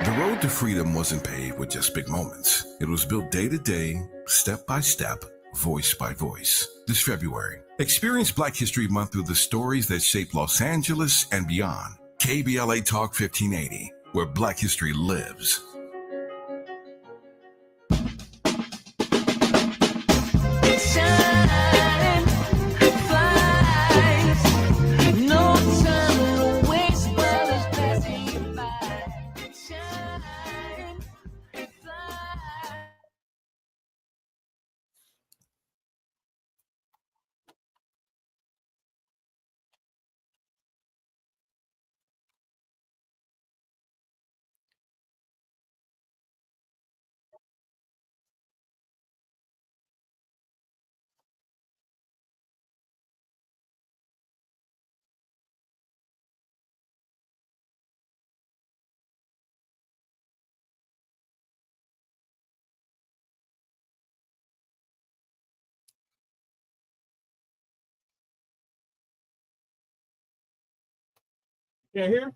The road to freedom wasn't paved with just big moments. It was built day to day, step by step, voice by voice. This February, experience Black History Month through the stories that shape Los Angeles and beyond. KBLA Talk 1580, where Black history lives. Yeah, here.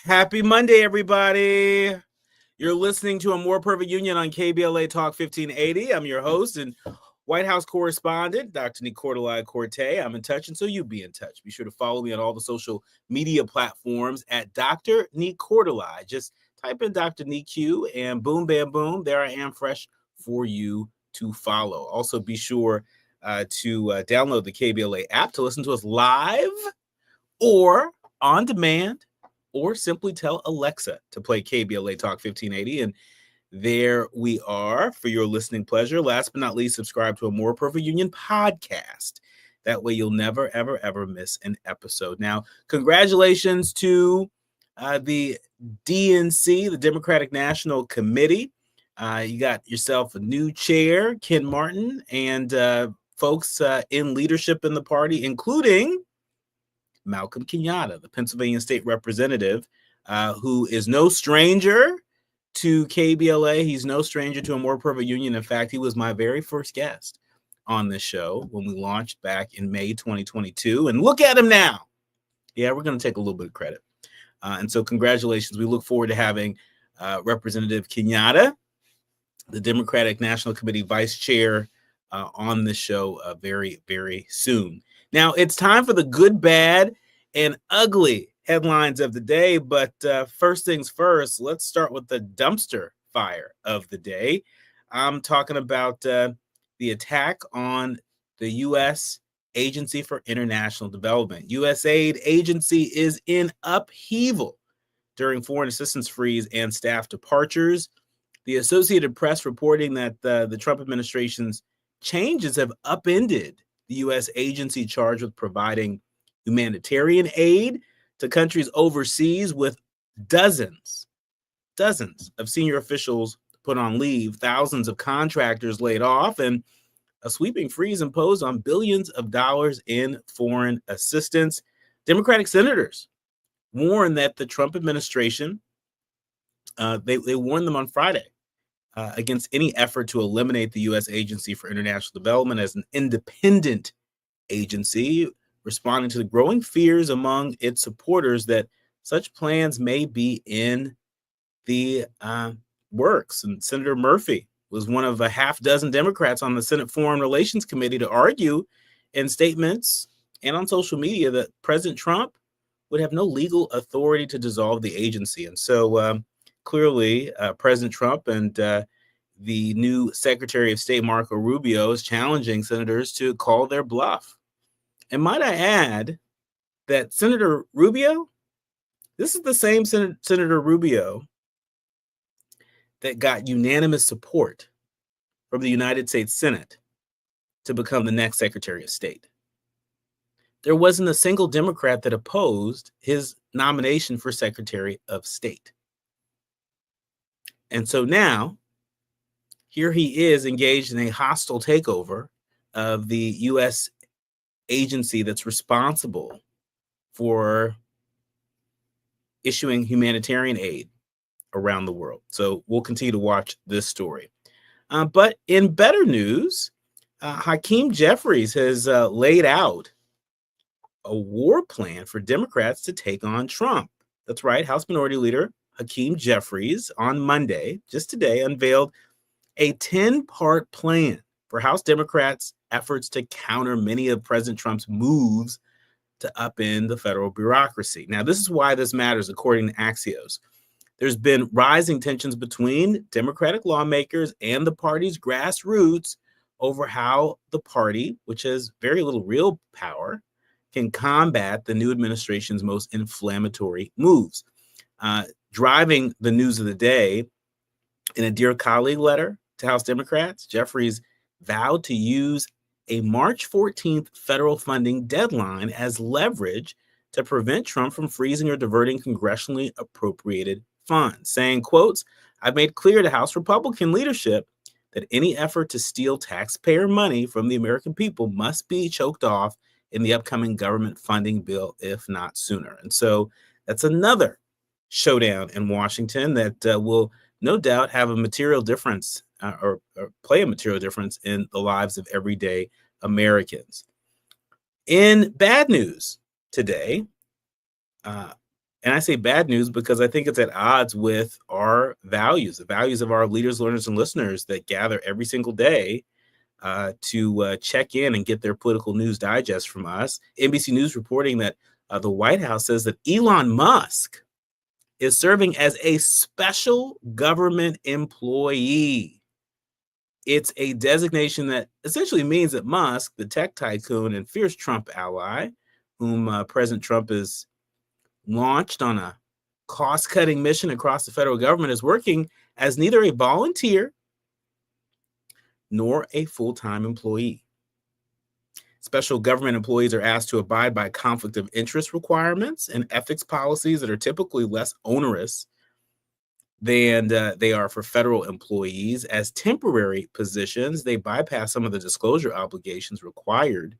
Happy Monday, everybody. You're listening to A More Perfect Union on KBLA Talk 1580. I'm your host and White House correspondent, Dr. Nii-Quartelai. I'm in touch, and so you be in touch. Be sure to follow me on all the social media platforms at Dr. Nii-Quartelai. Just type in Dr. Nii-Q, and boom, bam, boom, there I am, fresh for you to follow. Also, be sure to download the KBLA app to listen to us live or on demand, or simply tell Alexa to play KBLA Talk 1580. And there we are for your listening pleasure. Last but not least, subscribe to A More Perfect Union podcast. That way you'll never, ever, ever miss an episode. Now, congratulations to the DNC, the Democratic National Committee. You got yourself a new chair, Ken Martin, and folks in leadership in the party, including Malcolm Kenyatta, the Pennsylvania state representative, who is no stranger to KBLA. He's no stranger to A More Perfect Union. In fact, he was my very first guest on this show when we launched back in May 2022. And look at him now. Yeah, we're going to take a little bit of credit. And so congratulations. We look forward to having Representative Kenyatta, the Democratic National Committee Vice Chair, on this show very, very soon. Now, it's time for the good, bad, and ugly headlines of the day. But first things first, let's start with the dumpster fire of the day. I'm talking about the attack on the U.S. Agency for International Development. USAID agency is in upheaval during foreign assistance freeze and staff departures. The Associated Press reporting that the Trump administration's changes have upended the U.S. agency charged with providing humanitarian aid to countries overseas, with dozens of senior officials put on leave, thousands of contractors laid off, and a sweeping freeze imposed on billions of dollars in foreign assistance. Democratic senators warned that the Trump administration, they warned them on Friday, against any effort to eliminate the U.S. Agency for International Development as an independent agency, responding to the growing fears among its supporters that such plans may be in the works. And Senator Murphy was one of a half dozen Democrats on the Senate Foreign Relations Committee to argue in statements and on social media that President Trump would have no legal authority to dissolve the agency. And so clearly, President Trump and the new Secretary of State, Marco Rubio, is challenging senators to call their bluff. And might I add that Senator Rubio, this is the same Senator Rubio that got unanimous support from the United States Senate to become the next Secretary of State. There wasn't a single Democrat that opposed his nomination for Secretary of State. And so now, here he is engaged in a hostile takeover of the U.S. agency that's responsible for issuing humanitarian aid around the world. So we'll continue to watch this story. But in better news, Hakeem Jeffries has laid out a war plan for Democrats to take on Trump. That's right. House Minority Leader Hakeem Jeffries on Monday, just today, unveiled a 10-part plan for House Democrats' efforts to counter many of President Trump's moves to upend the federal bureaucracy. Now, this is why this matters, according to Axios. There's been rising tensions between Democratic lawmakers and the party's grassroots over how the party, which has very little real power, can combat the new administration's most inflammatory moves. Driving the news of the day, in a Dear Colleague letter to House Democrats, Jeffries vowed to use a March 14th federal funding deadline as leverage to prevent Trump from freezing or diverting congressionally appropriated funds, saying, quotes, "I've made clear to House Republican leadership that any effort to steal taxpayer money from the American people must be choked off in the upcoming government funding bill, if not sooner." And so that's another showdown in Washington that will no doubt have a material difference or play a material difference in the lives of everyday Americans. In bad news today, and I say bad news because I think it's at odds with our values, the values of our leaders, learners, and listeners that gather every single day to check in and get their political news digest from us. NBC News reporting that the White House says that Elon Musk is serving as a special government employee. It's a designation that essentially means that Musk, the tech tycoon and fierce Trump ally, whom President Trump has launched on a cost-cutting mission across the federal government, is working as neither a volunteer nor a full-time employee. Special government employees are asked to abide by conflict of interest requirements and ethics policies that are typically less onerous than they are for federal employees. As temporary positions, they bypass some of the disclosure obligations required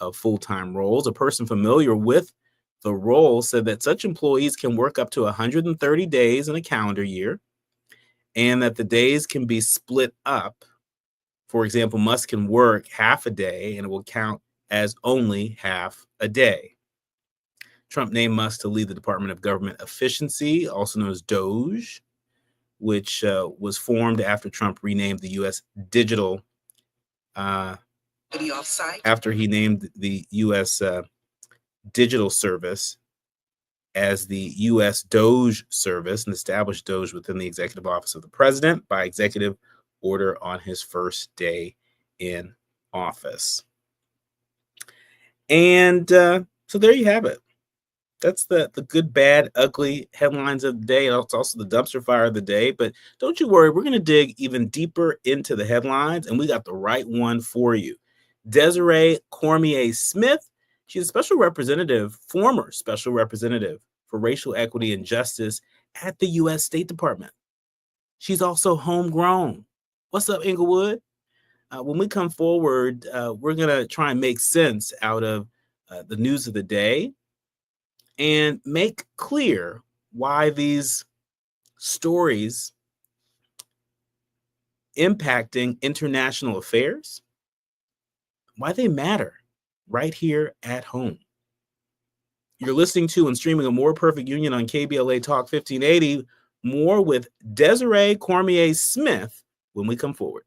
of full-time roles. A person familiar with the role said that such employees can work up to 130 days in a calendar year, and that the days can be split up. For example, Musk can work half a day and it will count as only half a day. Trump named Musk to lead the Department of Government Efficiency, also known as DOGE, which was formed after Trump renamed the U.S. Digital, after he named the U.S. Digital Service as the U.S. DOGE Service and established DOGE within the Executive Office of the President by executive order on his first day in office. And so there you have it. That's the good, bad, ugly headlines of the day. It's also the dumpster fire of the day. But don't you worry, we're going to dig even deeper into the headlines, and we got the right one for you. Desiree Cormier Smith, she's a special representative, former special representative for racial equity and justice at the U.S. State Department. She's also homegrown. What's up, Inglewood? When we come forward, we're going to try and make sense out of the news of the day and make clear why these stories impacting international affairs, why they matter right here at home. You're listening to and streaming A More Perfect Union on KBLA Talk 1580. More with Desiree Cormier Smith when we come forward.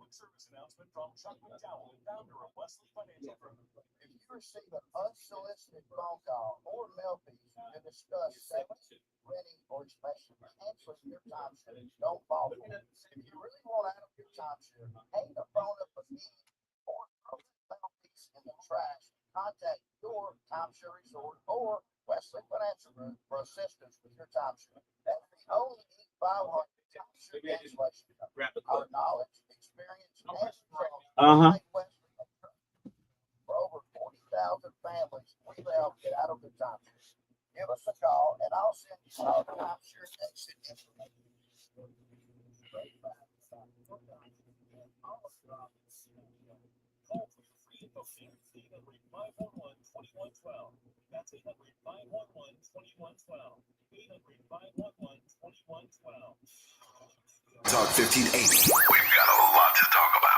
service announcement from Chuck McDowell, founder of Wesley Financial Group. If you receive an unsolicited phone call or mail piece to discuss selling, renting, or especially canceling your timeshare, don't fall for it. If you really want out of your timeshare, hang the phone up again or throw the mail piece in the trash. Contact your timeshare resort or Wesley Financial Group for assistance with your timeshare. That's the only 500 timeshare cancellation company. Our knowledge, experience, and trust for over 40,000 families, we've helped get out of the timeshare. Give us a call, and I'll send you our timeshare exit information. Call for your free info sheet, 800-511-2112. That's 800-511-2112. 800-511-2112. Talk 1580. We've got a lot to talk about.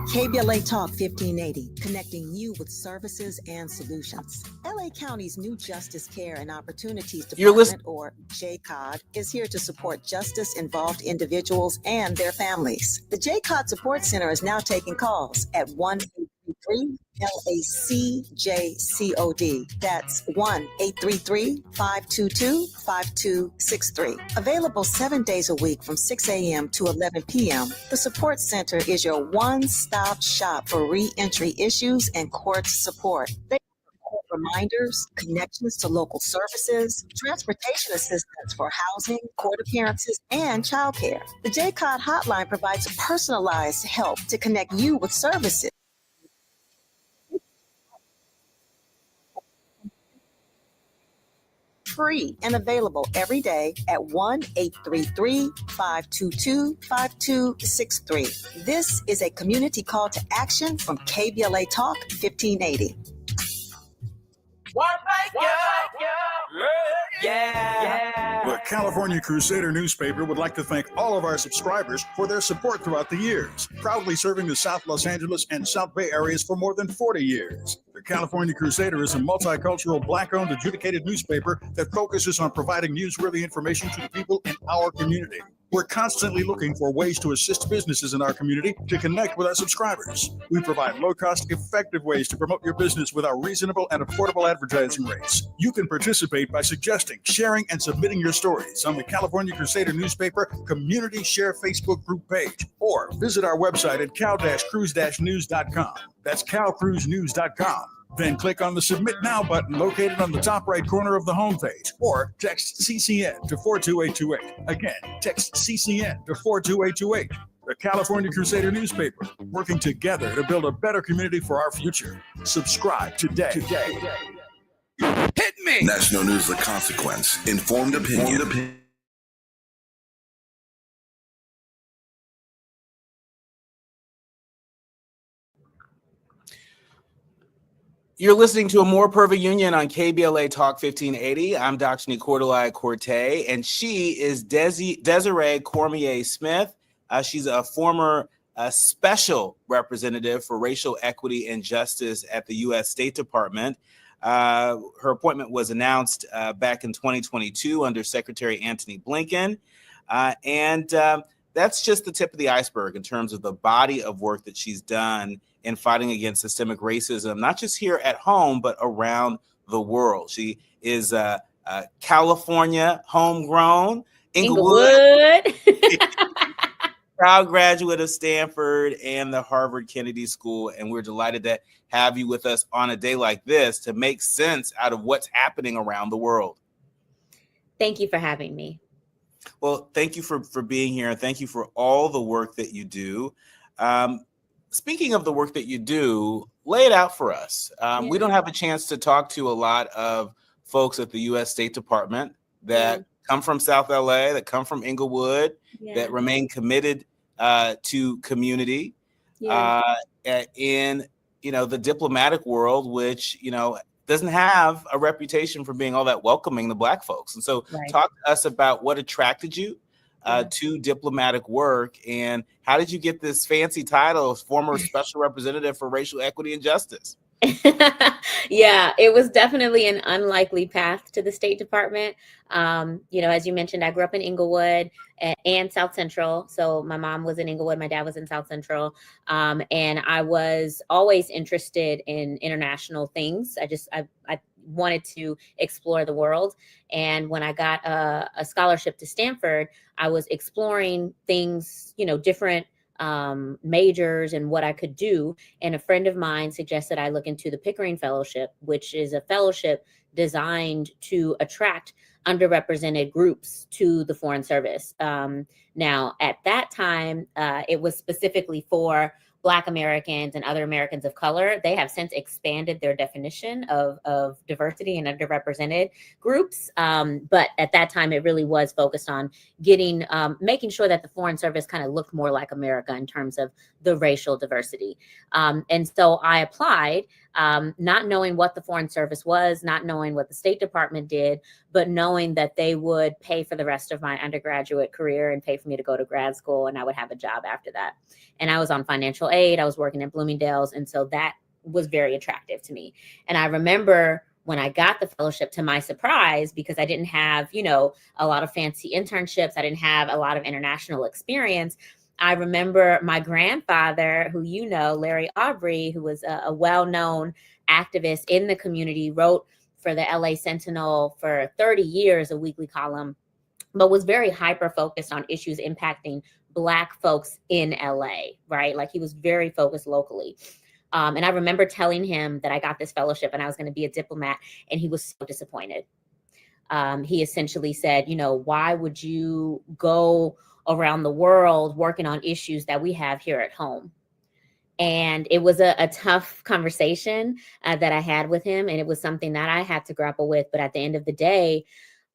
KBLA Talk 1580, connecting you with services and solutions. LA County's new Justice Care and Opportunities Department, or JCOD, is here to support justice-involved individuals and their families. The JCOD Support Center is now taking calls at 1-833-LACJCOD. That's 1-833-522-5263. Available 7 days a week from 6 a.m. to 11 p.m., the Support Center is your one-stop shop for re-entry issues and court support. They have reminders, connections to local services, transportation assistance for housing, court appearances, and childcare. The JCOD hotline provides personalized help to connect you with services. Free and available every day at 1-833-522-5263. This is a community call to action from KBLA Talk 1580. The California Crusader newspaper would like to thank all of our subscribers for their support throughout the years, proudly serving the South Los Angeles and South Bay areas for more than 40 years. The California Crusader is a multicultural, Black-owned, adjudicated newspaper that focuses on providing newsworthy information to the people in our community. We're constantly looking for ways to assist businesses in our community to connect with our subscribers. We provide low-cost, effective ways to promote your business with our reasonable and affordable advertising rates. You can participate by suggesting, sharing, and submitting your stories on the California Crusader newspaper Community Share Facebook group page, or visit our website at cal-cruise-news.com. That's calcruisenews.com. Then click on the Submit Now button located on the top right corner of the homepage, or text CCN to 42828. Again, text CCN to 42828. The California Crusader newspaper, working together to build a better community for our future. Subscribe today. Hit me! National News The Consequence. Informed opinion. You're listening to A More Perfect Union on KBLA Talk 1580. I'm Dr. Nii-Quartelai, and she is Desiree Cormier Smith. She's a former special representative for racial equity and justice at the U.S. State Department. Her appointment was announced back in 2022 under Secretary Antony Blinken. And that's just the tip of the iceberg in terms of the body of work that she's done in fighting against systemic racism, not just here at home, but around the world. She is California homegrown, Inglewood. Proud graduate of Stanford and the Harvard Kennedy School. And we're delighted to have you with us on a day like this to make sense out of what's happening around the world. Thank you for having me. Well, thank you for being here. And thank you for all the work that you do. Speaking of the work that you do, lay it out for us. We don't have a chance to talk to a lot of folks at the U.S. State Department that come from South LA, that come from Inglewood, that remain committed to community in, the diplomatic world, which, doesn't have a reputation for being all that welcoming to Black folks. And so talk to us about what attracted you to diplomatic work, and how did you get this fancy title of former special representative for racial equity and justice? Yeah, it was definitely an unlikely path to the State Department. As you mentioned, I grew up in Inglewood and South Central. So my mom was in Inglewood, my dad was in South Central. And I was always interested in international things. I wanted to explore the world. And when I got a scholarship to Stanford, I was exploring things, different majors and what I could do. And a friend of mine suggested I look into the Pickering Fellowship, which is a fellowship designed to attract underrepresented groups to the Foreign Service. Now, at that time, it was specifically for Black Americans and other Americans of color. They have since expanded their definition of diversity and underrepresented groups. But at that time, it really was focused on making sure that the Foreign Service kind of looked more like America in terms of the racial diversity. And so I applied, not knowing what the Foreign Service was, not knowing what the State Department did, but knowing that they would pay for the rest of my undergraduate career and pay for me to go to grad school, and I would have a job after that. And I was on financial aid. I was working at Bloomingdale's. And so that was very attractive to me. And I remember when I got the fellowship, to my surprise, because I didn't have, a lot of fancy internships, I didn't have a lot of international experience. I remember my grandfather, who Larry Aubrey, who was a well-known activist in the community, wrote for the LA Sentinel for 30 years, a weekly column, but was very hyper-focused on issues impacting Black folks in LA, right? Like he was very focused locally. And I remember telling him that I got this fellowship and I was going to be a diplomat, and he was so disappointed. He essentially said, why would you go around the world working on issues that we have here at home? And it was a tough conversation that I had with him. And it was something that I had to grapple with. But at the end of the day,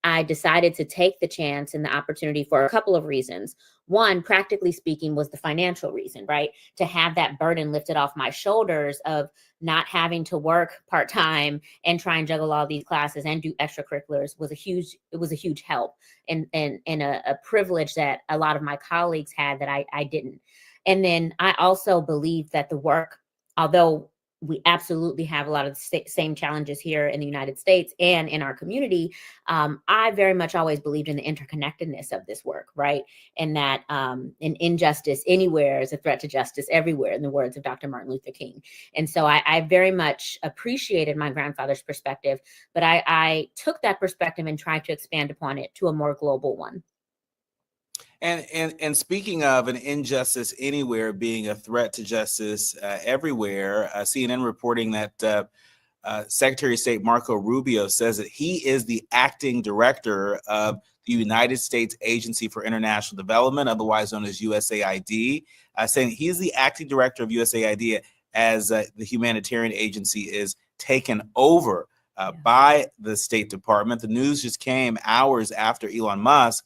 I decided to take the chance and the opportunity for a couple of reasons. One, practically speaking, was the financial reason, right? To have that burden lifted off my shoulders of not having to work part-time and try and juggle all these classes and do extracurriculars was a huge help and a privilege that a lot of my colleagues had that I didn't. And then I also believe that the work, although we absolutely have a lot of the same challenges here in the United States and in our community, I very much always believed in the interconnectedness of this work, right? And that an injustice anywhere is a threat to justice everywhere, in the words of Dr. Martin Luther King. And so I very much appreciated my grandfather's perspective, but I took that perspective and tried to expand upon it to a more global one. And speaking of an injustice anywhere being a threat to justice everywhere, CNN reporting that Secretary of State Marco Rubio says that he is the acting director of the United States Agency for International Development, otherwise known as USAID, saying he's the acting director of USAID as the humanitarian agency is taken over by the State Department. The news just came hours after Elon Musk,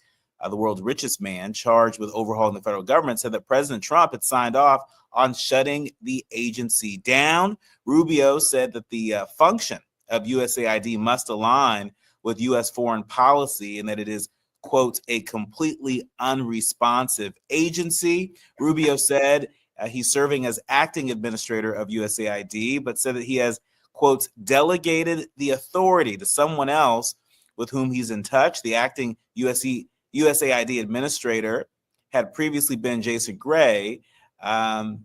the world's richest man, charged with overhauling the federal government, said that President Trump had signed off on shutting the agency down. Rubio said that the function of USAID must align with U.S. foreign policy and that it is, quote, a completely unresponsive agency. Rubio said he's serving as acting administrator of USAID, but said that he has, quote, delegated the authority to someone else with whom he's in touch. The acting USAID administrator had previously been Jason Gray. I've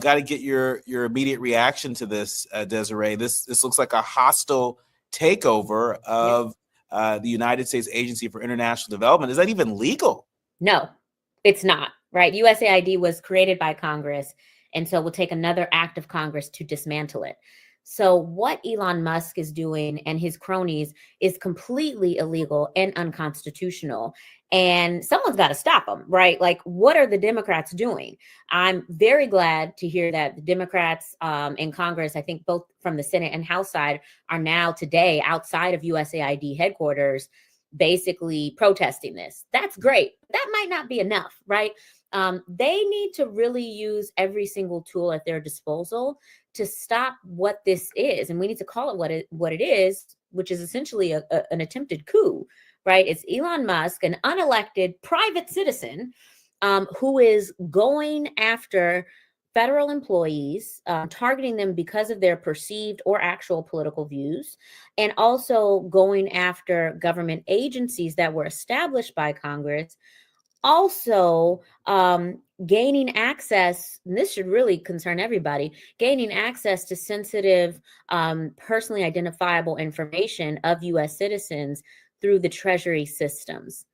got to get your immediate reaction to this, Desiree. This looks like a hostile takeover of the United States Agency for International Development. Is that even legal? No, it's not, right? USAID was created by Congress, and so it will take another act of Congress to dismantle it. So what Elon Musk is doing and his cronies is completely illegal and unconstitutional. And someone's got to stop them, right? Like, what are the Democrats doing? I'm very glad to hear that the Democrats in Congress, I think both from the Senate and House side, are now today outside of USAID headquarters, basically protesting this. That's great. That might not be enough, right? They need to really use every single tool at their disposal to stop what this is. And we need to call it what it is, which is essentially an attempted coup, right? It's Elon Musk, an unelected private citizen who is going after federal employees, targeting them because of their perceived or actual political views, and also going after government agencies that were established by Congress. Also, gaining access, and this should really concern everybody, gaining access to sensitive, personally identifiable information of U.S. citizens through the Treasury systems.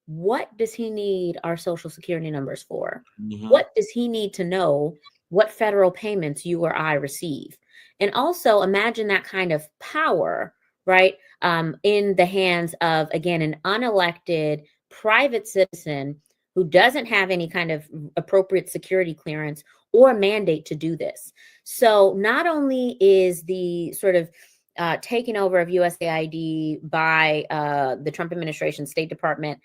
What does he need our social security numbers for? Mhm. What does he need to know what federal payments you or I receive? And also imagine that kind of power, right, in the hands of, again, an unelected private citizen who doesn't have any kind of appropriate security clearance or mandate to do this. So not only is the sort of taking over of USAID by the Trump administration, State Department,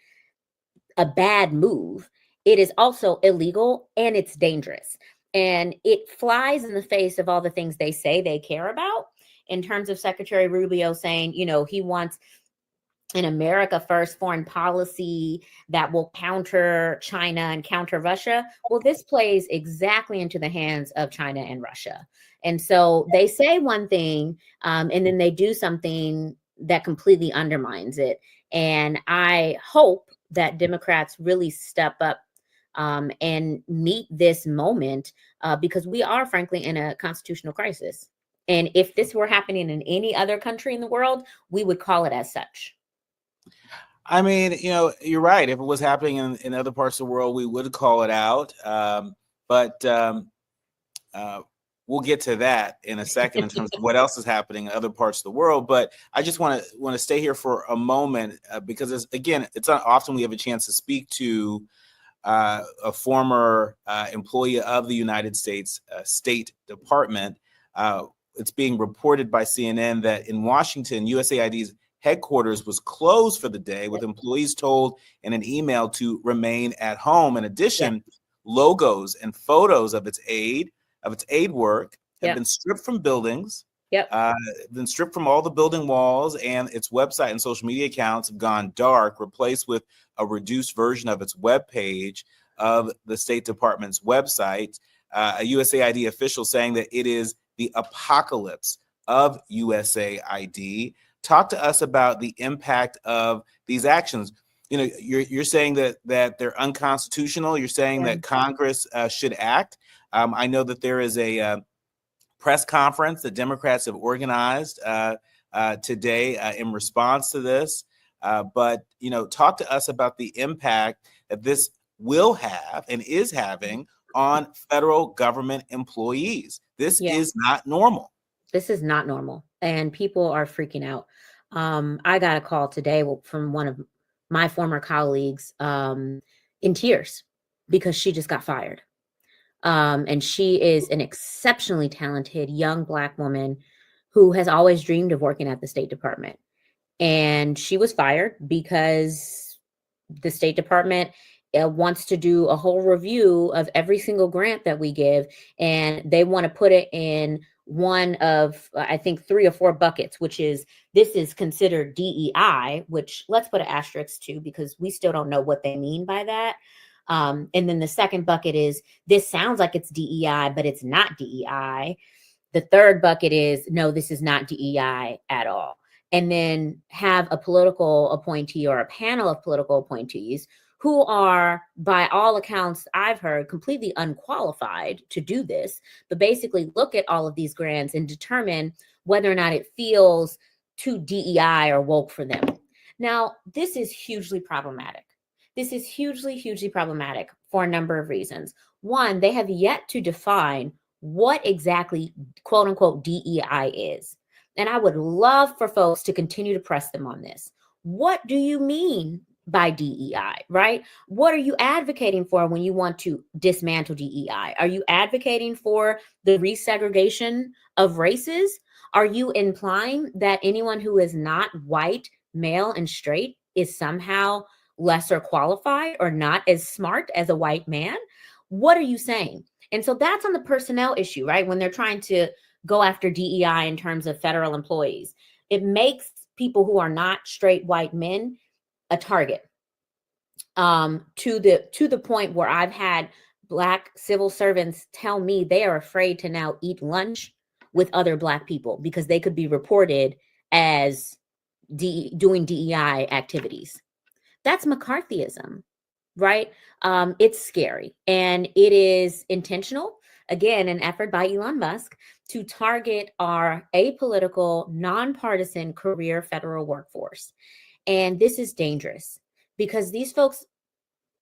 a bad move, it is also illegal and it's dangerous. And it flies in the face of all the things they say they care about, in terms of Secretary Rubio saying, he wants an America first foreign policy that will counter China and counter Russia. Well, this plays exactly into the hands of China and Russia. And so they say one thing, and then they do something that completely undermines it. And I hope that Democrats really step up and meet this moment, because we are, frankly, in a constitutional crisis. And if this were happening in any other country in the world, we would call it as such. I mean, you're right. If it was happening in other parts of the world, we would call it out. But we'll get to that in a second in terms of what else is happening in other parts of the world. But I just want to stay here for a moment, because it's not often we have a chance to speak to a former employee of the United States State Department. It's being reported by CNN that in Washington, USAID's headquarters was closed for the day, with employees told in an email to remain at home. In addition, logos and photos of its aid work have been stripped from buildings, been stripped from all the building walls, and its website and social media accounts have gone dark, replaced with a reduced version of its webpage of the State Department's website. A USAID official saying that it is the apocalypse of USAID. Talk to us about the impact of these actions. You're saying that they're unconstitutional. You're saying that Congress should act. I know that there is a press conference that Democrats have organized today in response to this. But talk to us about the impact that this will have and is having on federal government employees. This is not normal. This is not normal, and people are freaking out. I got a call today from one of my former colleagues in tears because she just got fired. And she is an exceptionally talented young Black woman who has always dreamed of working at the State Department. And she was fired because the State Department wants to do a whole review of every single grant that we give, and they want to put it in one of, I think, 3 or 4 buckets, which is, this is considered DEI, which let's put an asterisk to, because we still don't know what they mean by that. And then the second bucket is, this sounds like it's DEI, but it's not DEI. The third bucket is, no, this is not DEI at all. And then have a political appointee or a panel of political appointees who are, by all accounts I've heard, completely unqualified to do this, but basically look at all of these grants and determine whether or not it feels too DEI or woke for them. Now, this is hugely problematic. This is hugely, hugely problematic for a number of reasons. One, they have yet to define what exactly, quote unquote, DEI is. And I would love for folks to continue to press them on this. What do you mean by DEI, right? What are you advocating for when you want to dismantle DEI? Are you advocating for the resegregation of races? Are you implying that anyone who is not white, male, and straight is somehow lesser qualified or not as smart as a white man? What are you saying? And so that's on the personnel issue, right? When they're trying to go after DEI in terms of federal employees, it makes people who are not straight white men a target, to the point where I've had Black civil servants tell me they are afraid to now eat lunch with other Black people because they could be reported as doing DEI activities. That's McCarthyism, right? It's scary, and it is intentional. Again, an effort by Elon Musk to target our apolitical, nonpartisan career federal workforce. And this is dangerous because these folks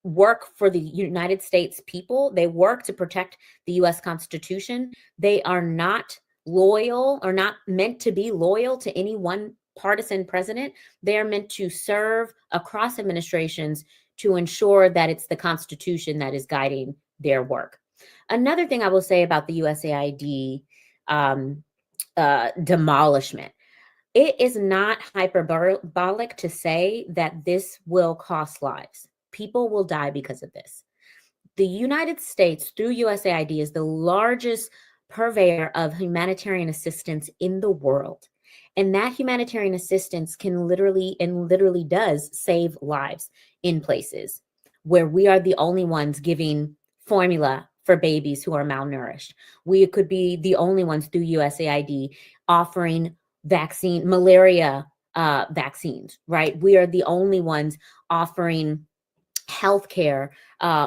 work for the United States people. They work to protect the U.S. Constitution. They are not loyal or not meant to be loyal to any one partisan president. They are meant to serve across administrations to ensure that it's the Constitution that is guiding their work. Another thing I will say about the USAID demolishment, it is not hyperbolic to say that this will cost lives. People will die because of this. The United States, through USAID, is the largest purveyor of humanitarian assistance in the world. And that humanitarian assistance can literally does save lives in places where we are the only ones giving formula for babies who are malnourished. We could be the only ones through USAID offering malaria vaccines, right? We are the only ones offering healthcare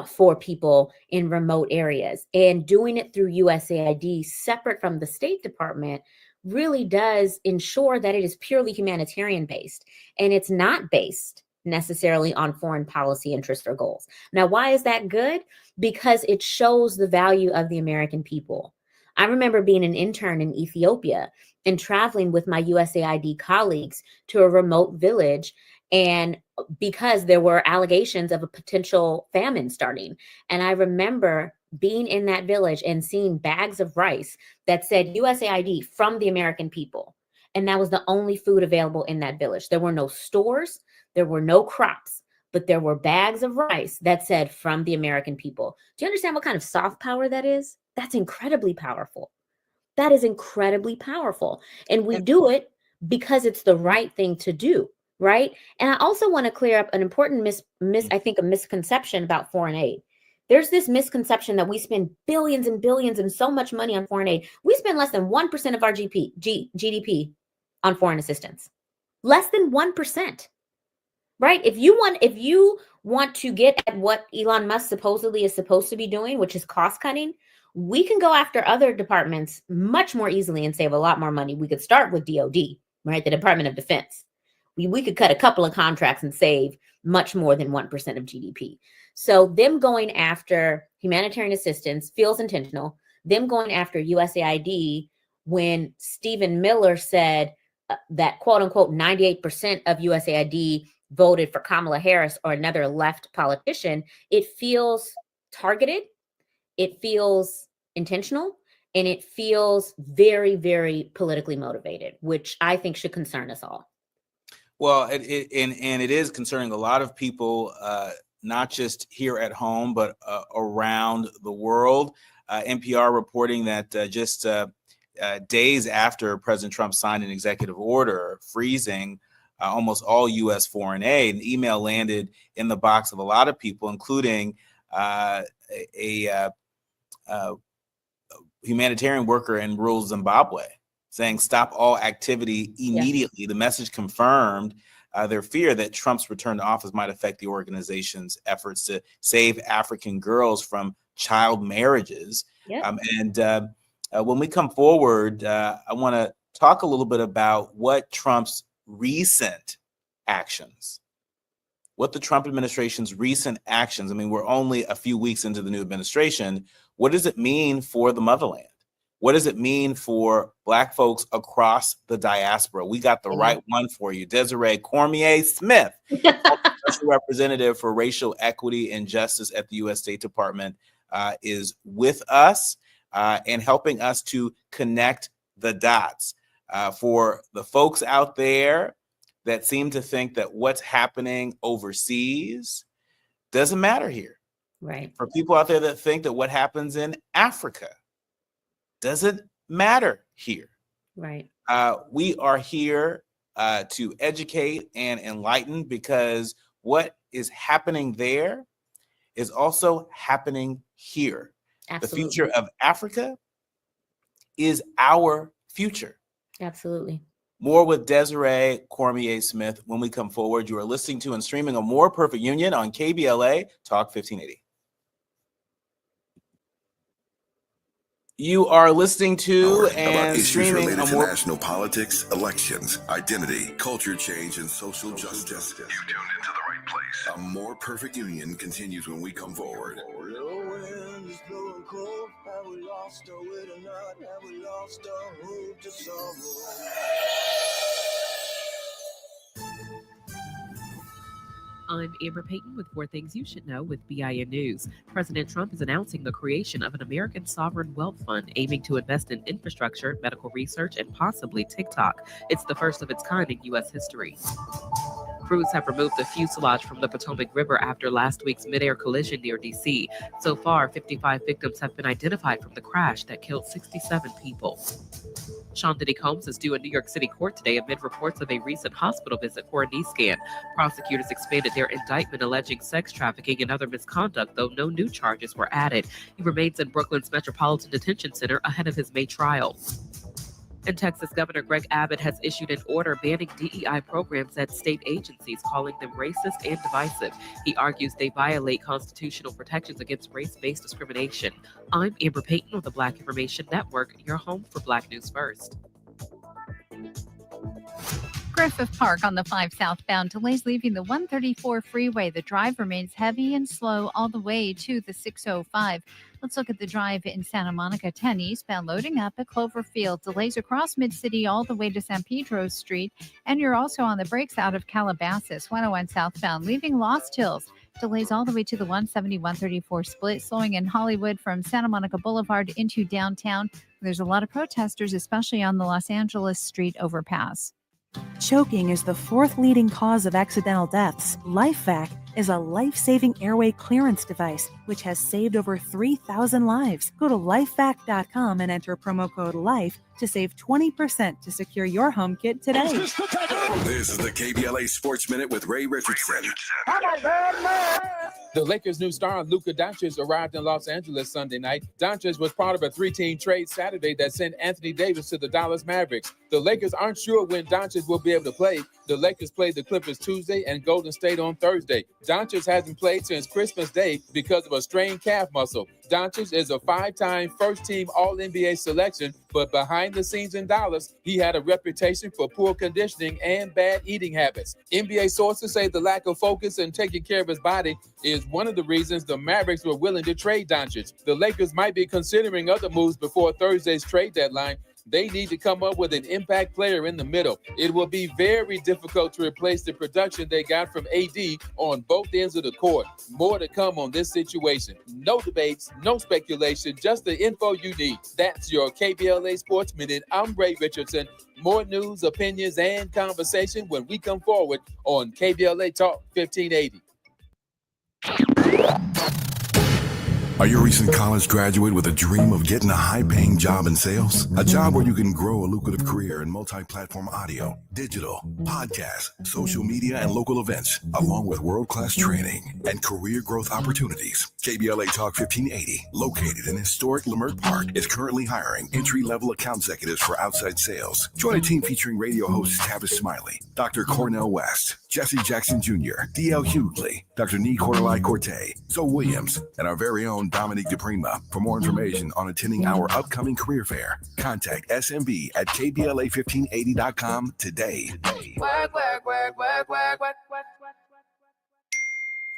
for people in remote areas, and doing it through USAID separate from the State Department really does ensure that it is purely humanitarian based, and it's not based necessarily on foreign policy interests or goals. Now, why is that good? Because it shows the value of the American people. I remember being an intern in Ethiopia and traveling with my USAID colleagues to a remote village, and because there were allegations of a potential famine starting. And I remember being in that village and seeing bags of rice that said USAID from the American people. And that was the only food available in that village. There were no stores, there were no crops, but there were bags of rice that said from the American people. Do you understand what kind of soft power that is? That's incredibly powerful. That is incredibly powerful. And we do it because it's the right thing to do, right? And I also want to clear up an important I think a misconception about foreign aid. There's this misconception that we spend billions and billions and so much money on foreign aid. We spend less than 1% of our GDP on foreign assistance. Less than 1%. Right? If you want to get at what Elon Musk supposedly is supposed to be doing, which is cost cutting, we can go after other departments much more easily and save a lot more money. We could start with DOD, right? The Department of Defense. We could cut a couple of contracts and save much more than 1% of GDP. So them going after humanitarian assistance feels intentional. Them going after USAID, when Stephen Miller said that quote unquote 98% of USAID voted for Kamala Harris or another left politician, it feels targeted, it feels intentional, and it feels very, very politically motivated, which I think should concern us all. Well, it is concerning a lot of people, not just here at home, but around the world. NPR reporting that just days after President Trump signed an executive order freezing almost all U.S. foreign aid, an email landed in the box of a lot of people, including a humanitarian worker in rural Zimbabwe, saying stop all activity immediately. Yeah. The message confirmed their fear that Trump's return to office might affect the organization's efforts to save African girls from child marriages. Yeah. When we come forward, I want to talk a little bit about what Trump's recent actions, what the Trump administration's recent actions, I mean, we're only a few weeks into the new administration. What does it mean for the motherland? What does it mean for Black folks across the diaspora? We got the right one for you. Desiree Cormier Smith, Special Representative for Racial Equity and Justice at the U.S. State Department, is with us and helping us to connect the dots. For the folks out there that seem to think that what's happening overseas doesn't matter here. Right. For people out there that think that what happens in Africa doesn't matter here. Right. We are here to educate and enlighten, because what is happening there is also happening here. Absolutely. The future of Africa is our future. Absolutely. More with Desiree Cormier Smith when we come forward. You are listening to and streaming A More Perfect Union on KBLA Talk 1580. You are listening to and streaming related A to More national politics, elections, identity, culture change, and social justice. You tuned into the right place. A More Perfect Union continues when we come forward. I'm Amber Payton with 4 Things You Should Know with BIN News. President Trump is announcing the creation of an American sovereign wealth fund aiming to invest in infrastructure, medical research, and possibly TikTok. It's the first of its kind in U.S. history. Crews have removed the fuselage from the Potomac River after last week's mid-air collision near D.C. So far, 55 victims have been identified from the crash that killed 67 people. Sean Diddy Combs is due in New York City court today amid reports of a recent hospital visit for a knee scan. Prosecutors expanded their indictment alleging sex trafficking and other misconduct, though no new charges were added. He remains in Brooklyn's Metropolitan Detention Center ahead of his May trial. And Texas Governor Greg Abbott has issued an order banning DEI programs at state agencies, calling them racist and divisive. He argues they violate constitutional protections against race-based discrimination. I'm Amber Payton with the Black Information Network, your home for Black News First. Griffith Park on the 5 southbound delays leaving the 134 freeway. The drive remains heavy and slow all the way to the 605. Let's look at the drive in Santa Monica. 10 eastbound loading up at Cloverfield. Delays across Mid-City all the way to San Pedro Street. And you're also on the brakes out of Calabasas. 101 southbound leaving Lost Hills. Delays all the way to the 170-134 split, slowing in Hollywood from Santa Monica Boulevard into downtown. There's a lot of protesters, especially on the Los Angeles Street overpass. Choking is the 4th leading cause of accidental deaths. LifeVac is a life-saving airway clearance device which has saved over 3,000 lives. Go to lifevac.com and enter promo code LIFE to save 20% to secure your home kit today. This is the KBLA Sports Minute with Ray Richardson. The Lakers' new star, Luka Doncic, arrived in Los Angeles Sunday night. Doncic was part of a 3-team trade Saturday that sent Anthony Davis to the Dallas Mavericks. The Lakers aren't sure when Doncic will be able to play. The Lakers played the Clippers Tuesday and Golden State on Thursday. Doncic hasn't played since Christmas Day because of a strained calf muscle. Doncic is a 5-time first-team All-NBA selection, but behind the scenes in Dallas, he had a reputation for poor conditioning and bad eating habits. NBA sources say the lack of focus and taking care of his body is one of the reasons the Mavericks were willing to trade Doncic. The Lakers might be considering other moves before Thursday's trade deadline. They need to come up with an impact player in the middle. It will be very difficult to replace the production they got from AD on both ends of the court. More to come on this situation. No debates, no speculation, just the info you need. That's your KBLA Sports Minute. I'm Ray Richardson. More news, opinions, and conversation when we come forward on KBLA Talk 1580. Are you a recent college graduate with a dream of getting a high-paying job in sales? A job where you can grow a lucrative career in multi-platform audio, digital, podcasts, social media, and local events, along with world-class training and career growth opportunities. KBLA Talk 1580, located in historic Leimert Park, is currently hiring entry-level account executives for outside sales. Join a team featuring radio hosts Tavis Smiley, Dr. Cornell West, Jesse Jackson Jr., D.L. Hughley, Dr. Nii-Quartelai Corte, Zoe Williams, and our very own Dominique DePrima. For more information on attending our upcoming career fair, contact SMB at KBLA1580.com today.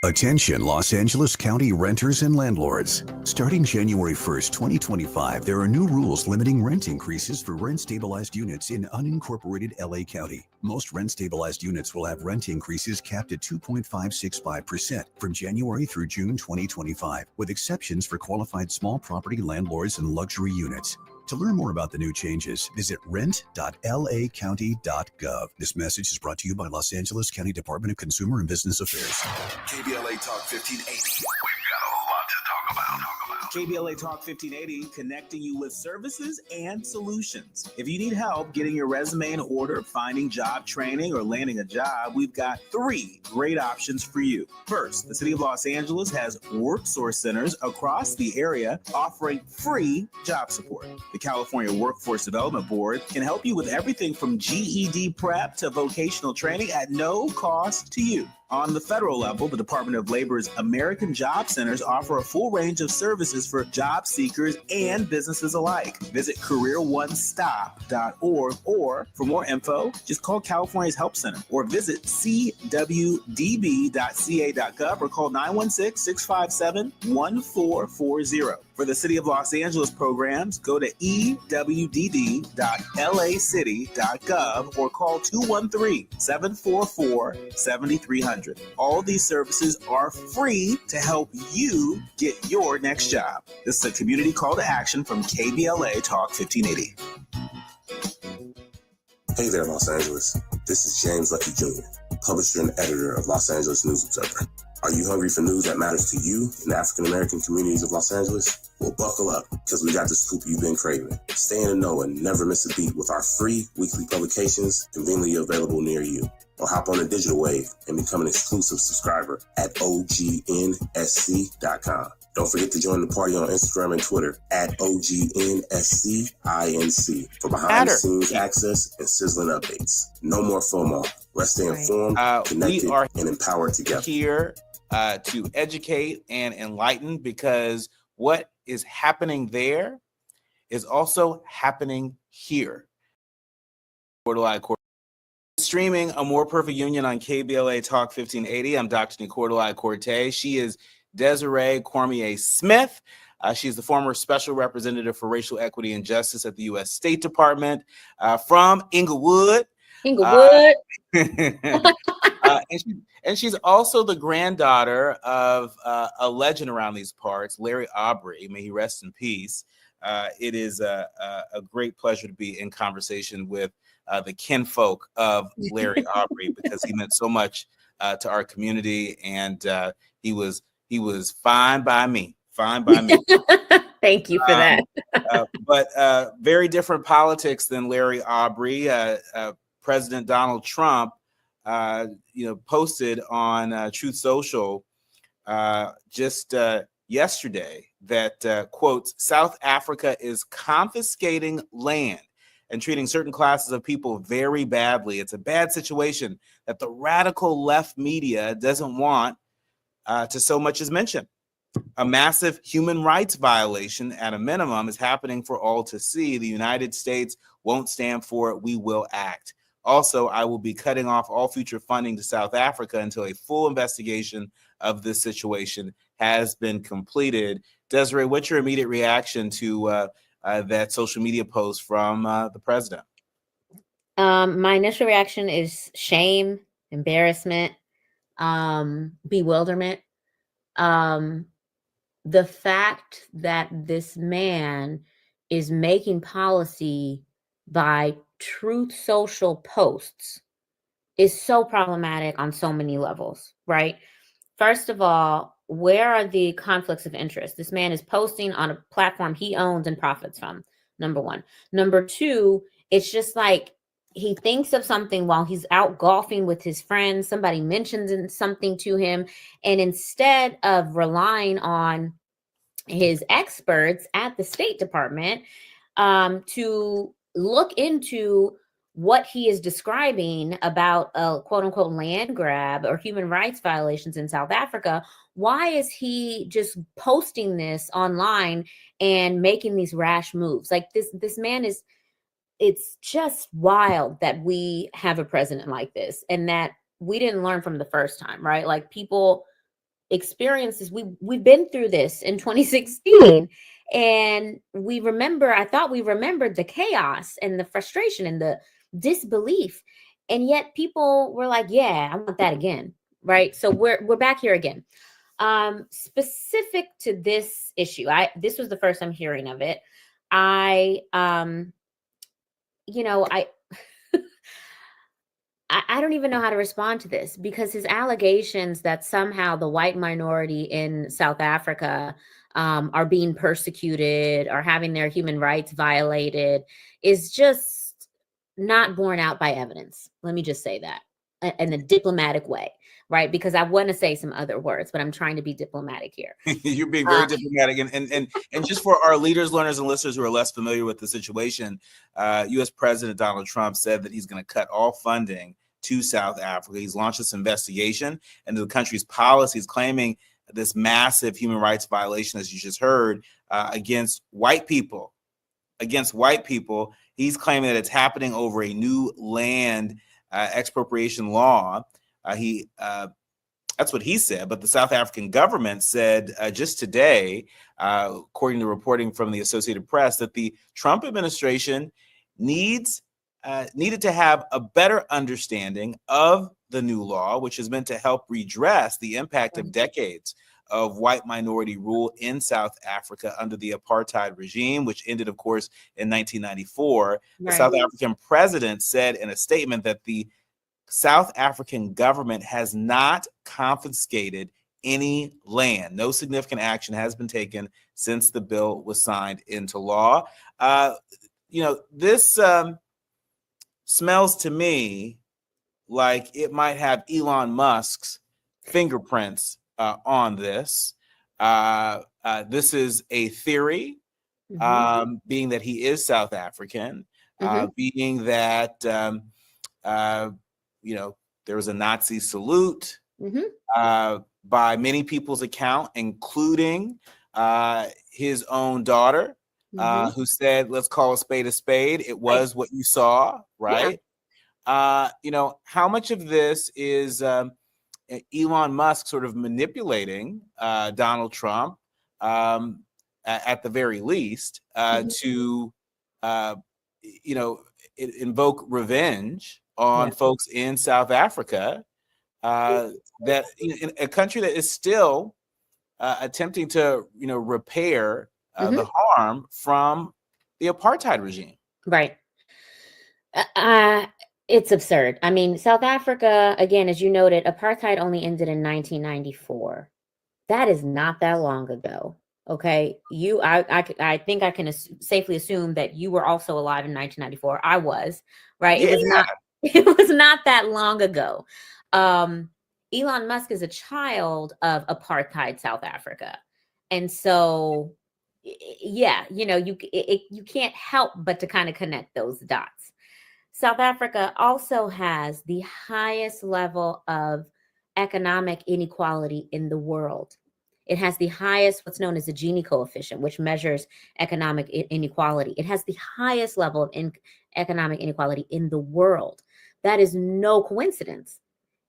Attention Los Angeles County renters and landlords. Starting January 1st, 2025, there are new rules limiting rent increases for rent-stabilized units in unincorporated LA County. Most rent-stabilized units will have rent increases capped at 2.565% from January through June 2025, with exceptions for qualified small property landlords and luxury units. To learn more about the new changes, visit rent.lacounty.gov. This message is brought to you by Los Angeles County Department of Consumer and Business Affairs. KBLA Talk 1580. We've got a lot to talk KBLA Talk 1580, connecting you with services and solutions. If you need help getting your resume in order, finding job training, or landing a job, we've got 3 great options for you. First, the City of Los Angeles has work source centers across the area offering free job support. The California Workforce Development Board can help you with everything from GED prep to vocational training at no cost to you. On the federal level, the Department of Labor's American Job Centers offer a full range of services for job seekers and businesses alike. Visit careeronestop.org, or for more info, just call California's Help Center or visit cwdb.ca.gov or call 916-657-1440. For the City of Los Angeles programs, go to ewdd.lacity.gov or call 213-744-7300. All these services are free to help you get your next job. This is a community call to action from KBLA Talk 1580. Hey there, Los Angeles. This is James Lucky Jr., publisher and editor of Los Angeles News Observer. Are you hungry for news that matters to you in the African-American communities of Los Angeles? Well, buckle up, because we got the scoop you've been craving. Stay in the know and never miss a beat with our free weekly publications conveniently available near you. Or hop on the digital wave and become an exclusive subscriber at OGNSC.com. Don't forget to join the party on Instagram and Twitter at OGNSCINC for behind-the-scenes access and sizzling updates. No more FOMO. Let's stay informed, connected, and empowered together. Here to educate and enlighten, because what is happening there is also happening here. Streaming A More Perfect Union on KBLA Talk 1580. I'm Dr. Nii-Quartelai. She is Desiree Cormier Smith. She's the former special representative for racial equity and justice at the U.S. State Department from Inglewood. And she's also the granddaughter of a legend around these parts, Larry Aubrey. May he rest in peace. It is a great pleasure to be in conversation with the kinfolk of Larry Aubrey, because he meant so much to our community, and he was fine by me. Thank you for that. But very different politics than Larry Aubrey. President Donald Trump, posted on Truth Social just yesterday that, quotes, South Africa is confiscating land and treating certain classes of people very badly. It's a bad situation that the radical left media doesn't want to so much as mention. A massive human rights violation at a minimum is happening for all to see. The United States won't stand for it. We will act. Also, I will be cutting off all future funding to South Africa until a full investigation of this situation has been completed. Desiree, what's your immediate reaction to that social media post from the president? My initial reaction is shame, embarrassment, bewilderment. The fact that this man is making policy by Truth Social posts is so problematic on so many levels, right? First of all, where are the conflicts of interest? This man is posting on a platform he owns and profits from, number one. Number two, it's just like he thinks of something while he's out golfing with his friends. Somebody mentions something to him, and instead of relying on his experts at the State Department to look into what he is describing about a quote unquote land grab or human rights violations in South Africa, why is he just posting this online and making these rash moves? Like this man is, it's just wild that we have a president like this and that we didn't learn from the first time, right? Like people experiences, we've been through this in 2016. And I thought we remembered the chaos and the frustration and the disbelief. And yet people were like, yeah, I want that again. Right. So we're back here again. Specific to this issue, this was the first I'm hearing of it. I don't even know how to respond to this, because his allegations that somehow the white minority in South Africa are being persecuted or having their human rights violated is just not borne out by evidence. Let me just say that in a diplomatic way, right? Because I want to say some other words, but I'm trying to be diplomatic here. You're being very diplomatic. And just for our leaders, learners, and listeners who are less familiar with the situation, U.S. President Donald Trump said that he's going to cut all funding to South Africa. He's launched this investigation into the country's policies, claiming this massive human rights violation, as you just heard, against white people. He's claiming that it's happening over a new land expropriation law. That's what he said. But the South African government said just today, according to reporting from the Associated Press, that the Trump administration needed to have a better understanding of the new law, which is meant to help redress the impact of decades of white minority rule in South Africa under the apartheid regime, which ended, of course, in 1994. Right. The South African president said in a statement that the South African government has not confiscated any land. No significant action has been taken since the bill was signed into law. This smells to me like it might have Elon Musk's fingerprints on this. This is a theory, being that he is South African, being that, there was a Nazi salute by many people's account, including his own daughter, who said, let's call a spade a spade. It was what you saw, right? Yeah. How much of this is Elon Musk sort of manipulating Donald Trump at the very least to, invoke revenge on folks in South Africa, that in a country that is still attempting to, repair the harm from the apartheid regime. Right. It's absurd. I mean, South Africa, again, as you noted, apartheid only ended in 1994. That is not that long ago. Okay. I think I can safely assume that you were also alive in 1994. I was, right? Yeah. It was not that long ago. Elon Musk is a child of apartheid South Africa. And so, yeah, you can't help but to kind of connect those dots. South Africa also has the highest level of economic inequality in the world. It has the highest, what's known as the Gini coefficient, which measures economic inequality. It has the highest level of economic inequality in the world. That is no coincidence.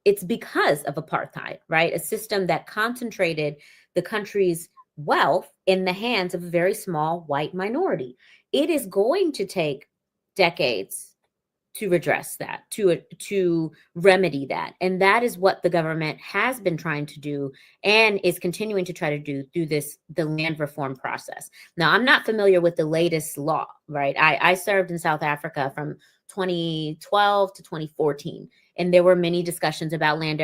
It's because of apartheid, right? A system that concentrated the country's wealth in the hands of a very small white minority. It is going to take decades to redress that, to remedy that. And that is what the government has been trying to do and is continuing to try to do through the land reform process. Now, I'm not familiar with the latest law, right? I served in South Africa from 2012 to 2014. And there were many discussions about land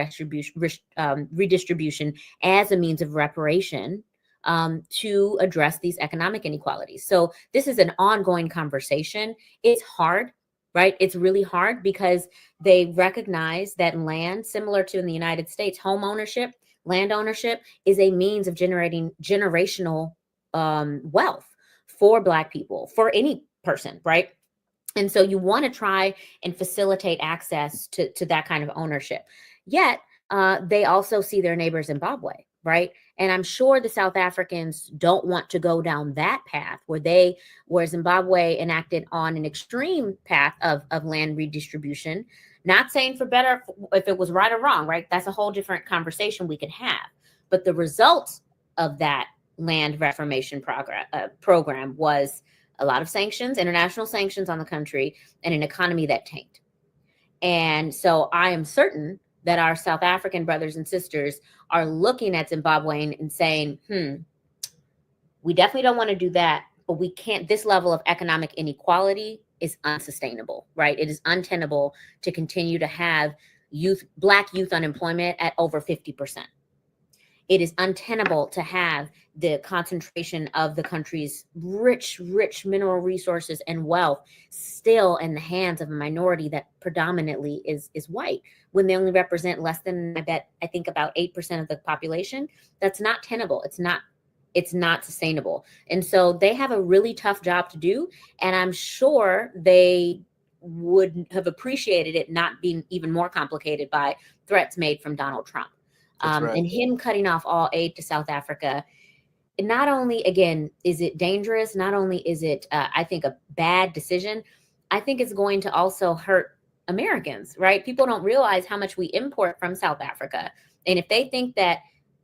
redistribution as a means of reparation to address these economic inequalities. So this is an ongoing conversation. It's hard, right? It's really hard because they recognize that land, similar to in the United States, home ownership, land ownership is a means of generating generational wealth for Black people, for any person, right? And so you want to try and facilitate access to that kind of ownership. Yet they also see their neighbor Zimbabwe, right? And I'm sure the South Africans don't want to go down that path where Zimbabwe enacted on an extreme path of land redistribution. Not saying for better if it was right or wrong, right? That's a whole different conversation we could have. But the result of that land reformation program was a lot of sanctions, international sanctions on the country, and an economy that tanked. And so I am certain that our South African brothers and sisters are looking at Zimbabwe and saying, we definitely don't want to do that, but we can't, this level of economic inequality is unsustainable, right? It is untenable to continue to have Black youth unemployment at over 50%. It is untenable to have the concentration of the country's rich mineral resources and wealth still in the hands of a minority that predominantly is white, when they only represent less than, I think about 8% of the population. That's not tenable. It's not sustainable. And so they have a really tough job to do. And I'm sure they would have appreciated it not being even more complicated by threats made from Donald Trump. Right. And him cutting off all aid to South Africa. Not only, again, is it dangerous, not only is it, I think, a bad decision, I think it's going to also hurt Americans, right? People don't realize how much we import from South Africa. And if they think that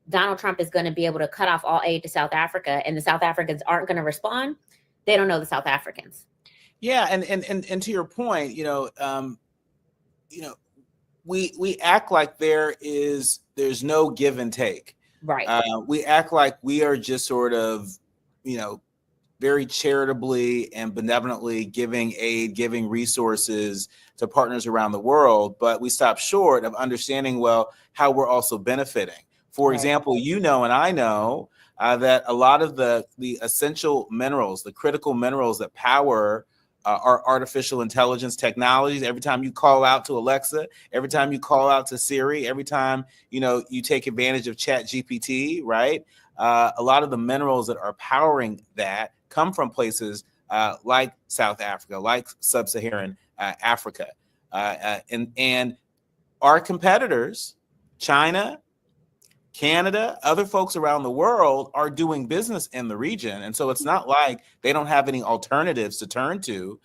Donald Trump is going to be able to cut off all aid to South Africa and the South Africans aren't going to respond, they don't know the South Africans. Yeah, and to your point, we act like there's no give and take. Right. We act like we are just sort of, very charitably and benevolently giving aid, giving resources to partners around the world, but we stop short of understanding, well, how we're also benefiting. For example, and I know that a lot of the essential minerals, the critical minerals that power our artificial intelligence technologies, every time you call out to Alexa, every time you call out to Siri, every time, you take advantage of Chat GPT, right? A lot of the minerals that are powering that come from places like South Africa, like Sub-Saharan Africa. And our competitors, China, Canada, other folks around the world are doing business in the region. And so it's not like they don't have any alternatives to turn to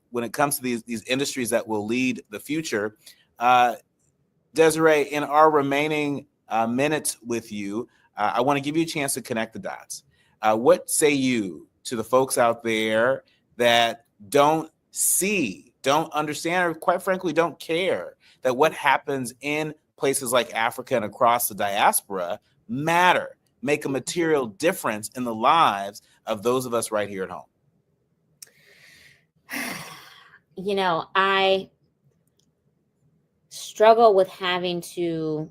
when it comes to these industries that will lead the future. Desiree, in our remaining minutes with you, I want to give you a chance to connect the dots. What say you to the folks out there that don't see, don't understand, or quite frankly, don't care that what happens in places like Africa and across the diaspora matter, make a material difference in the lives of those of us right here at home? I struggle with having to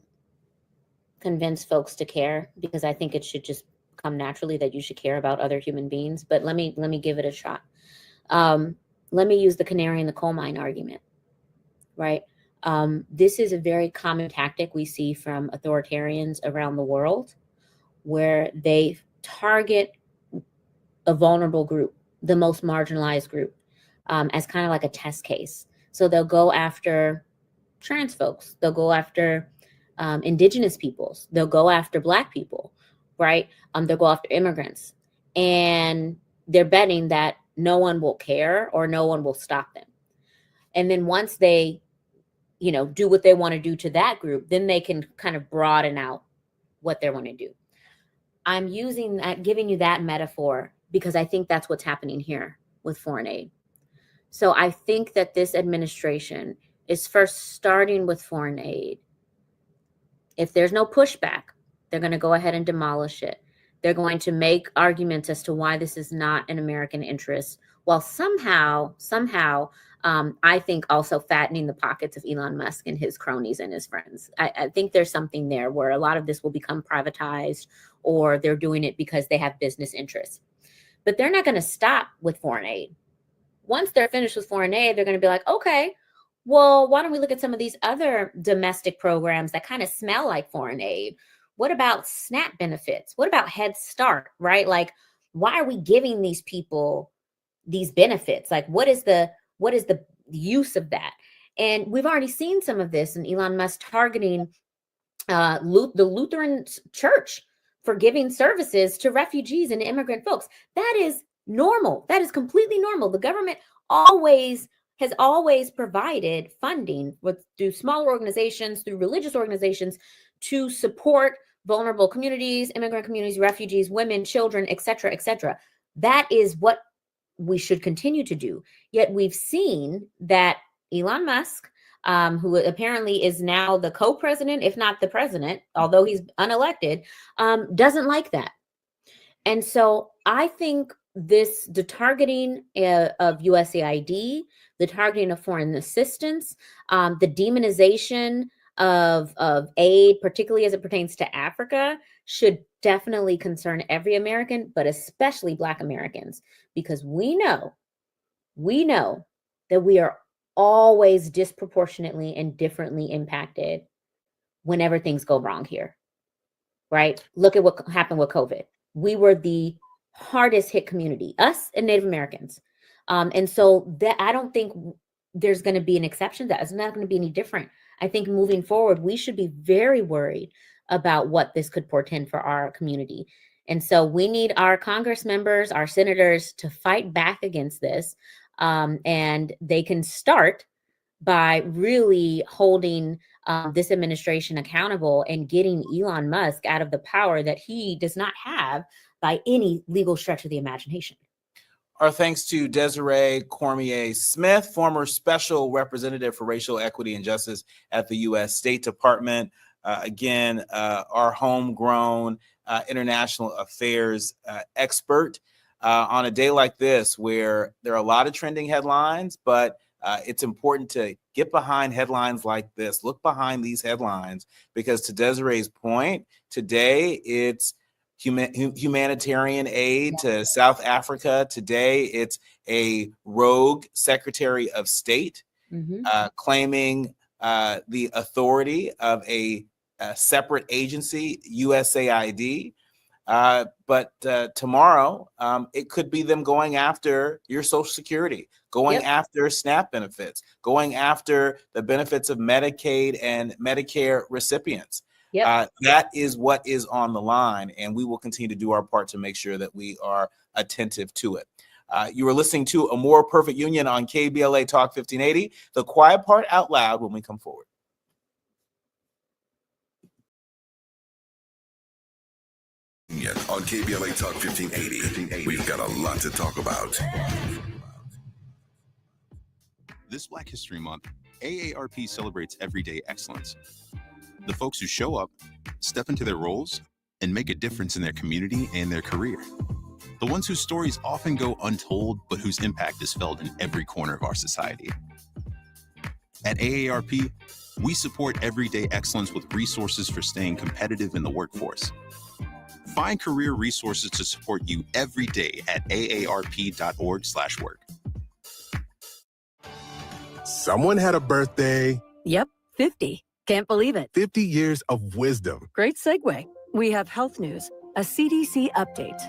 convince folks to care, because I think it should just come naturally that you should care about other human beings. But let me give it a shot. Let me use the canary in the coal mine argument, right? This is a very common tactic we see from authoritarians around the world, where they target a vulnerable group, the most marginalized group, as kind of like a test case. So they'll go after trans folks, they'll go after indigenous peoples, they'll go after Black people, right? They'll go after immigrants, and they're betting that no one will care or no one will stop them. And then once they do what they want to do to that group, then they can kind of broaden out what they want to do. I'm using that, giving you that metaphor, because I think that's what's happening here with foreign aid. So I think that this administration is first starting with foreign aid. If there's no pushback, they're going to go ahead and demolish it. They're going to make arguments as to why this is not an American interest, while somehow, I think also fattening the pockets of Elon Musk and his cronies and his friends. I think there's something there where a lot of this will become privatized, or they're doing it because they have business interests. But they're not going to stop with foreign aid. Once they're finished with foreign aid, they're going to be like, okay, well, why don't we look at some of these other domestic programs that kind of smell like foreign aid? What about SNAP benefits? What about Head Start, right? Like, why are we giving these people these benefits? Like, what is the use of that? And we've already seen some of this in Elon Musk targeting the Lutheran Church for giving services to refugees and immigrant folks. That is normal. That is completely normal. The government has always provided funding through smaller organizations, through religious organizations, to support vulnerable communities, immigrant communities, refugees, women, children, et cetera, et cetera. That is what we should continue to do. Yet we've seen that Elon Musk, who apparently is now the co-president, if not the president, although he's unelected, doesn't like that. And so I think the targeting of USAID, the targeting of foreign assistance, the demonization of aid, particularly as it pertains to Africa, should definitely concern every American, but especially Black Americans, because we know that we are always disproportionately and differently impacted whenever things go wrong here, right? Look at what happened with COVID. We were the hardest hit community, us and Native Americans. And so that I don't think there's going to be an exception to that. It's not going to be any different. I think moving forward, we should be very worried about what this could portend for our community. And so we need our Congress members, our senators to fight back against this. And they can start by really holding this administration accountable and getting Elon Musk out of the power that he does not have by any legal stretch of the imagination. Our thanks to Desiree Cormier Smith, former special representative for racial equity and justice at the U.S. State Department. Our homegrown international affairs expert on a day like this, where there are a lot of trending headlines, but it's important to get behind headlines like this. Look behind these headlines, because to Desiree's point, today it's humanitarian aid to South Africa. Today, it's a rogue Secretary of State claiming the authority of a separate agency, USAID. But tomorrow, it could be them going after your Social Security, going after SNAP benefits, going after the benefits of Medicaid and Medicare recipients. That is what is on the line, and we will continue to do our part to make sure that we are attentive to it. You are listening to A More Perfect Union on KBLA Talk 1580. The quiet part out loud when we come forward. On KBLA Talk 1580, we've got a lot to talk about. This Black History Month, AARP celebrates everyday excellence. The folks who show up, step into their roles, and make a difference in their community and their career. The ones whose stories often go untold, but whose impact is felt in every corner of our society. At AARP, we support everyday excellence with resources for staying competitive in the workforce. Find career resources to support you every day at aarp.org/work. Someone had a birthday. Yep, 50. Can't believe it. 50 years of wisdom. Great segue. We have health news, a CDC update.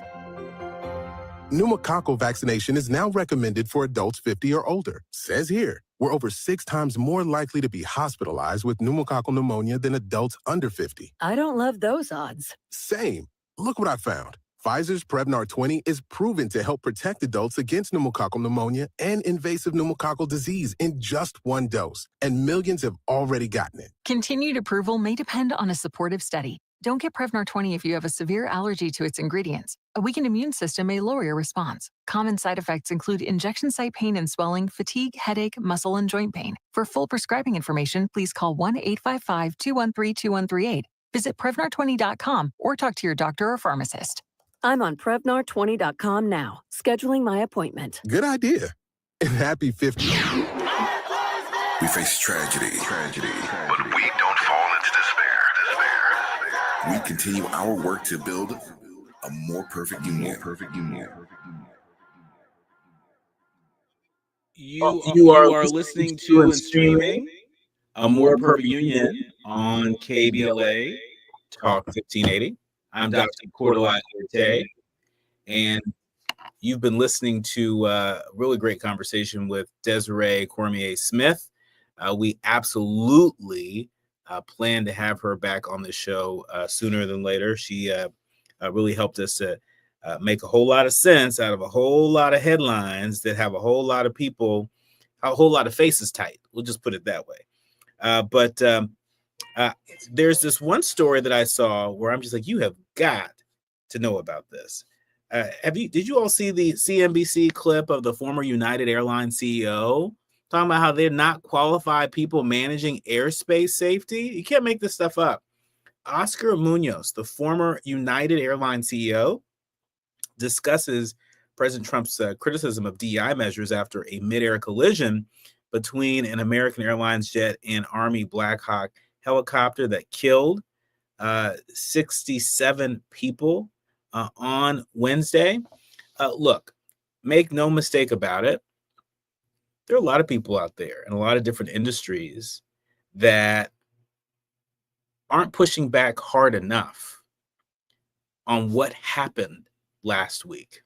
Pneumococcal vaccination is now recommended for adults 50 or older. Says here, we're over 6 times more likely to be hospitalized with pneumococcal pneumonia than adults under 50. I don't love those odds. Same. Look what I found. Pfizer's Prevnar 20 is proven to help protect adults against pneumococcal pneumonia and invasive pneumococcal disease in just 1 dose, and millions have already gotten it. Continued approval may depend on a supportive study. Don't get Prevnar 20 if you have a severe allergy to its ingredients. A weakened immune system may lower your response. Common side effects include injection site pain and swelling, fatigue, headache, muscle, and joint pain. For full prescribing information, please call 1-855-213-2138. Visit Prevnar20.com or talk to your doctor or pharmacist. I'm on Prevnar20.com now, scheduling my appointment. Good idea. And happy 50. We face tragedy, but we don't fall into despair. We continue our work to build a more perfect union. You are listening to and streaming A More Perfect Union on KBLA Talk 1580. I'm Dr. Nii-Quartelai today, and you've been listening to a really great conversation with Desiree Cormier Smith. We absolutely plan to have her back on the show sooner than later. She really helped us to make a whole lot of sense out of a whole lot of headlines that have a whole lot of people, a whole lot of faces tight. We'll just put it that way. But there's this one story that I saw where I'm just like, you have got to know about this. Did you all see the CNBC clip of the former United Airlines CEO talking about how they're not qualified people managing airspace safety? You can't make this stuff up. Oscar Munoz, the former United Airlines CEO, discusses President Trump's criticism of DEI measures after a mid-air collision between an American Airlines jet and Army Black Hawk helicopter that killed 67 people on Wednesday. Look, make no mistake about it. There are a lot of people out there in a lot of different industries that aren't pushing back hard enough on what happened last week.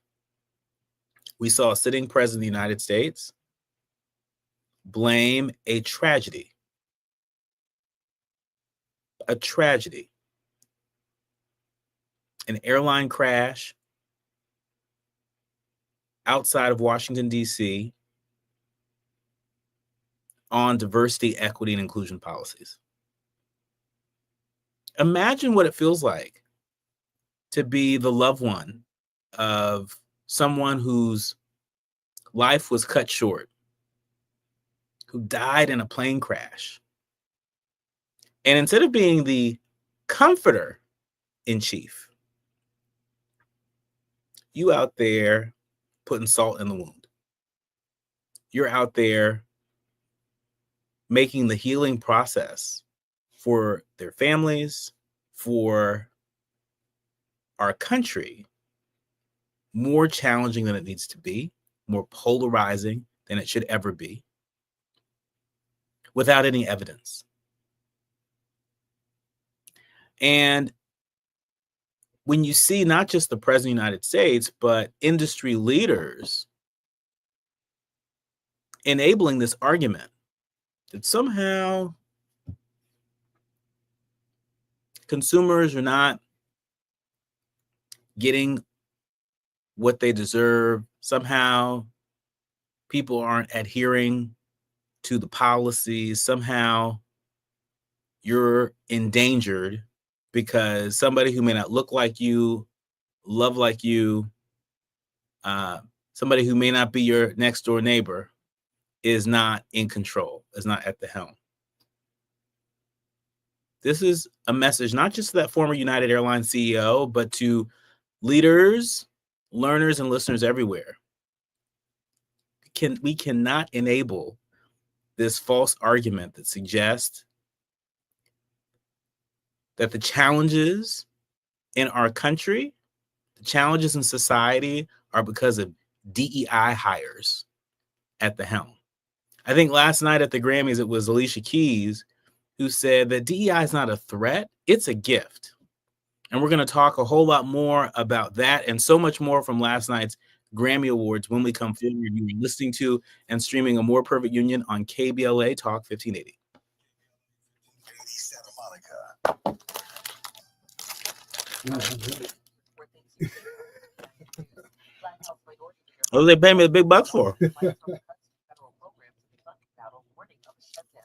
We saw a sitting president of the United States blame a tragedy, an airline crash outside of Washington, D.C., on diversity, equity, and inclusion policies. Imagine what it feels like to be the loved one of someone whose life was cut short, who died in a plane crash. And instead of being the comforter in chief, you out there putting salt in the wound. You're out there making the healing process for their families, for our country, more challenging than it needs to be, more polarizing than it should ever be, without any evidence. And when you see not just the President of the United States, but industry leaders enabling this argument that somehow consumers are not getting what they deserve, somehow people aren't adhering to the policies, somehow you're endangered because somebody who may not look like you, love like you, somebody who may not be your next door neighbor is not in control, is not at the helm. This is a message not just to that former United Airlines CEO, but to leaders, learners, and listeners everywhere. We cannot enable this false argument that suggests that the challenges in our country, the challenges in society are because of DEI hires at the helm. I think last night at the Grammys, it was Alicia Keys who said that DEI is not a threat, it's a gift. And we're going to talk a whole lot more about that and so much more from last night's Grammy Awards when we come forward. You're listening to and streaming A More Perfect Union on KBLA Talk 1580. What do they pay me the big bucks for?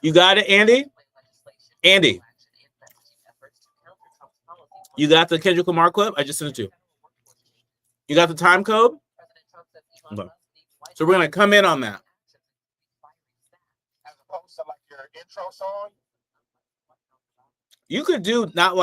You got it, Andy? Andy, you got the Kendrick Lamar clip? I just sent it to you. You got the time code? Okay. So we're going to come in on that. As opposed to like your intro song? You could do not like